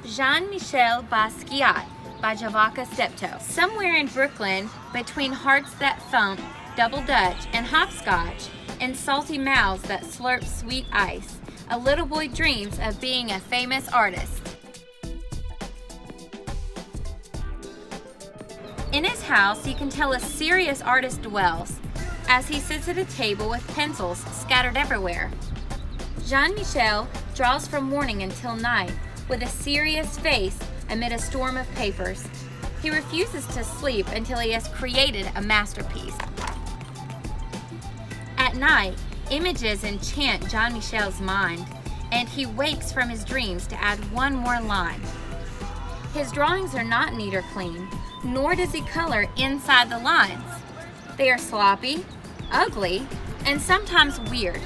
Jean-Michel Basquiat by Javaka Steptoe. Somewhere in Brooklyn, between hearts that thump, double dutch, and hopscotch, and salty mouths that slurp sweet ice, a little boy dreams of being a famous artist. In his house, you can tell a serious artist dwells, as he sits at a table with pencils scattered everywhere. Jean-Michel draws from morning until night, with a serious face amid a storm of papers. He refuses to sleep until he has created a masterpiece. At night, images enchant Jean-Michel's mind, and he wakes from his dreams to add one more line. His drawings are not neat or clean, nor does he color inside the lines. They are sloppy, ugly, and sometimes weird,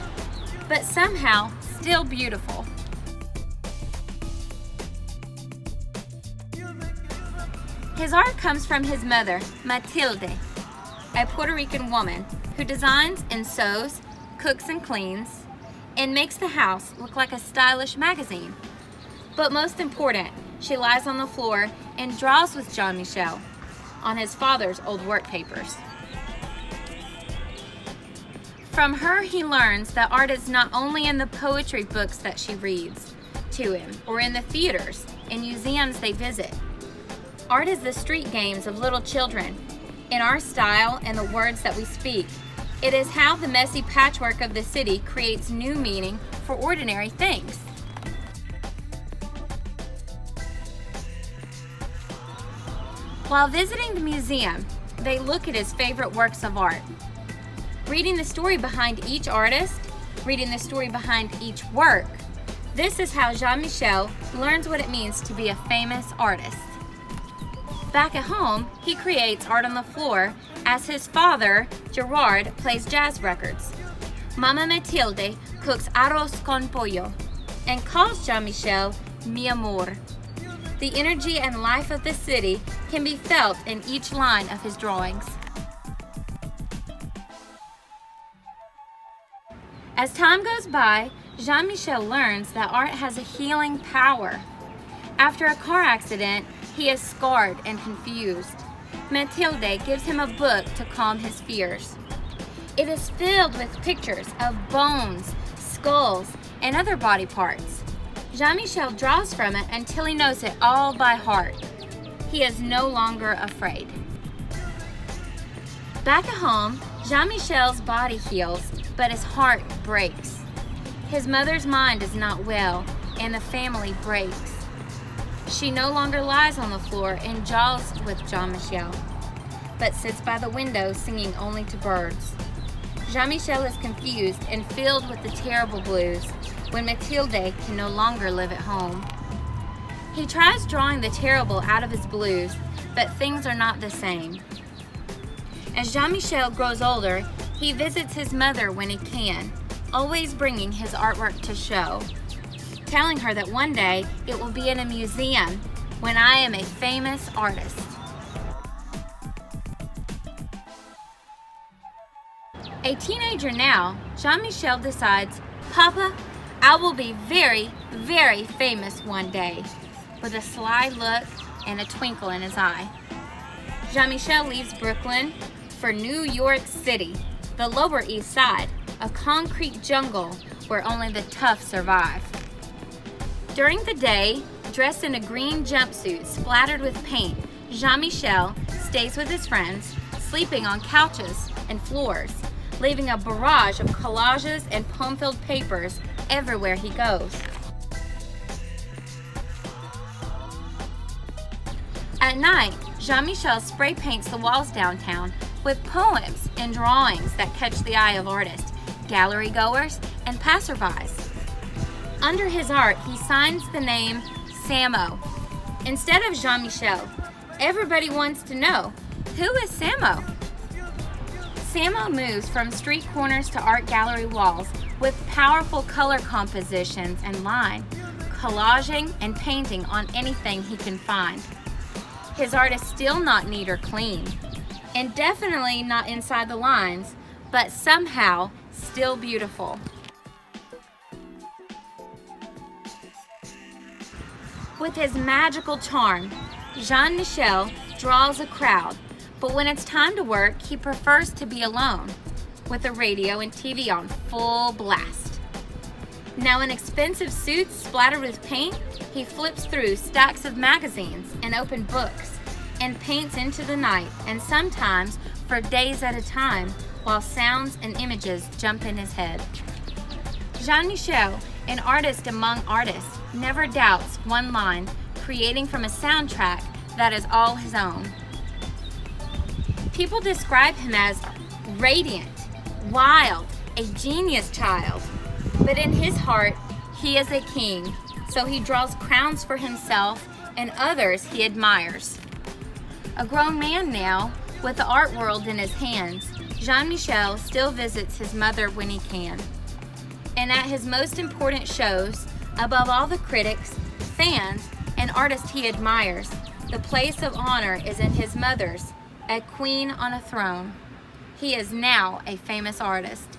but somehow still beautiful. His art comes from his mother, Matilde, a Puerto Rican woman who designs and sews, cooks and cleans, and makes the house look like a stylish magazine. But most important, she lies on the floor and draws with Jean-Michel on his father's old work papers. From her, he learns that art is not only in the poetry books that she reads to him, or in the theaters and museums they visit. Art is the street games of little children, in our style and the words that we speak. It is how the messy patchwork of the city creates new meaning for ordinary things. While visiting the museum, they look at his favorite works of art. Reading the story behind each artist, reading the story behind each work, this is how Jean-Michel learns what it means to be a famous artist. Back at home, he creates art on the floor as his father, Gerard, plays jazz records. Mama Matilde cooks arroz con pollo and calls Jean-Michel mi amor. The energy and life of the city can be felt in each line of his drawings. As time goes by, Jean-Michel learns that art has a healing power. After a car accident, he is scarred and confused. Matilde gives him a book to calm his fears. It is filled with pictures of bones, skulls, and other body parts. Jean-Michel draws from it until he knows it all by heart. He is no longer afraid. Back at home, Jean-Michel's body heals, but his heart breaks. His mother's mind is not well, and the family breaks. She no longer lies on the floor and jaws with Jean-Michel, but sits by the window singing only to birds. Jean-Michel is confused and filled with the terrible blues when Matilde can no longer live at home. He tries drawing the terrible out of his blues, but things are not the same. As Jean-Michel grows older, he visits his mother when he can, always bringing his artwork to show, telling her that one day it will be in a museum when I am a famous artist. A teenager now, Jean-Michel decides, "Papa, I will be very, very famous one day," with a sly look and a twinkle in his eye. Jean-Michel leaves Brooklyn for New York City, the Lower East Side, a concrete jungle where only the tough survive. During the day, dressed in a green jumpsuit splattered with paint, Jean-Michel stays with his friends, sleeping on couches and floors, leaving a barrage of collages and poem-filled papers everywhere he goes. At night, Jean-Michel spray paints the walls downtown with poems and drawings that catch the eye of artists, gallery goers, and passerbys. Under his art, he signs the name Samo. Instead of Jean-Michel, everybody wants to know, who is Samo? Samo moves from street corners to art gallery walls with powerful color compositions and line, collaging and painting on anything he can find. His art is still not neat or clean, and definitely not inside the lines, but somehow still beautiful. With his magical charm, Jean-Michel draws a crowd, but when it's time to work, he prefers to be alone, with the radio and TV on full blast. Now in expensive suits splattered with paint, he flips through stacks of magazines and open books and paints into the night, and sometimes for days at a time, while sounds and images jump in his head. Jean-Michel, an artist among artists, never doubts one line, creating from a soundtrack that is all his own. People describe him as radiant, wild, a genius child. But in his heart, he is a king, so he draws crowns for himself and others he admires. A grown man now, with the art world in his hands, Jean-Michel still visits his mother when he can. And at his most important shows, above all the critics, fans, and artists he admires, the place of honor is in his mother's, a queen on a throne. He is now a famous artist.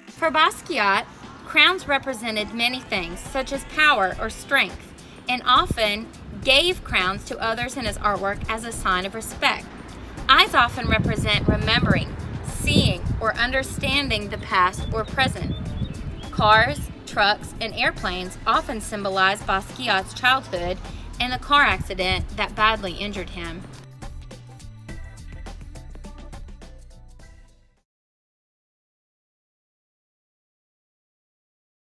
For Basquiat, crowns represented many things, such as power or strength, and often gave crowns to others in his artwork as a sign of respect. Eyes often represent remembering, seeing, or understanding the past or present. Cars, trucks, and airplanes often symbolize Basquiat's childhood and the car accident that badly injured him.